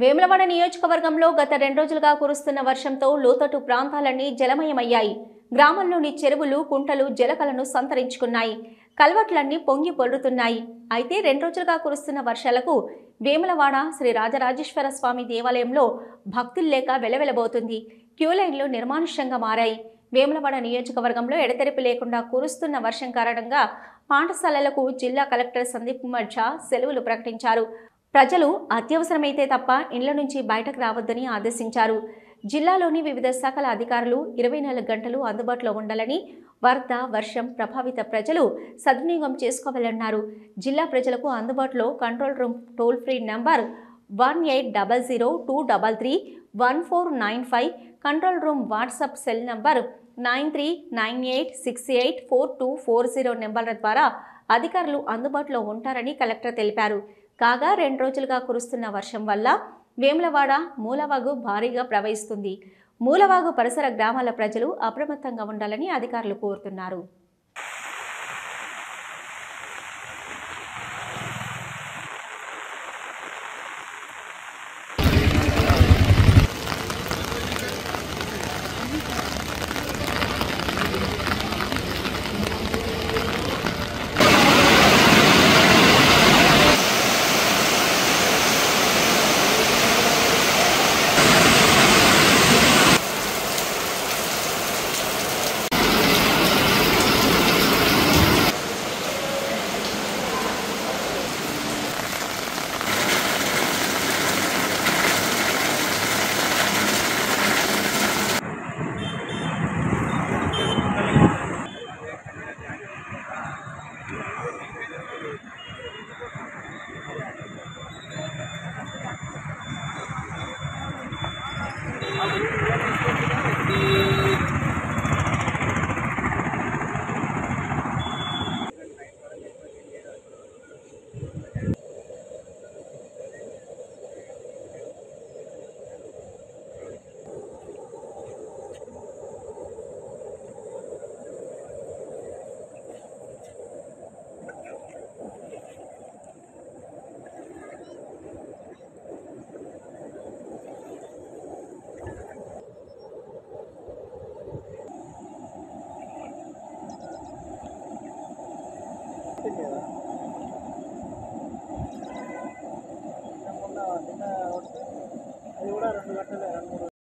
వేములవాడ నియోజకవర్గంలో గత 2 రోజులుగా కురుస్తున్న వర్షంతో లోతట్టు ప్రాంతాలన్నీ జలమయమయ్యాయి. గ్రామంలోని చెరువులు, కుంటలు జలకలను సంతరించుకున్నాయి. కల్వట్లన్నీ పొంగి పొర్లుతున్నాయి. అయితే 2 రోజులుగా కురుస్తున్న వర్షాలకు వేములవాడ శ్రీ రాజరాజేశ్వర స్వామి దేవాలయంలో భక్తుల్లేక వెలవెలబోతుంది. క్యూలైన్లు నిర్మానుష్యంగా మారాయి. వేములవాడ నియోజకవర్గంలో ఎడతెరిపి లేకుండా కురుస్తున్న వర్షం కారణంగా పాఠశాలలకు జిల్లా కలెక్టర్ సందీప్ కుమార్ ఝా సెలవులు ప్రకటించారు. ప్రజలు అత్యవసరమైతే తప్ప ఇండ్ల నుంచి బయటకు రావద్దని ఆదేశించారు. జిల్లాలోని వివిధ శాఖల అధికారులు 24 గంటలు అందుబాటులో ఉండాలని, వరద, వర్షం ప్రభావిత ప్రజలు సద్వినియోగం చేసుకోవాలన్నారు. జిల్లా ప్రజలకు అందుబాటులో control room toll free number 180023331495, control room WhatsApp cell number 9398684240 నెంబర్ల ద్వారా అధికారులు అందుబాటులో ఉంటారని కలెక్టర్ తెలిపారు. కాగా 2 రోజులుగా కురుస్తున్న వర్షం వల్ల వేములవాడ మూలవాగు భారీగా ప్రవహిస్తుంది. మూలవాగు పరిసర గ్రామాల ప్రజలు అప్రమత్తంగా ఉండాలని అధికారులు కోరుతున్నారు. Yeah.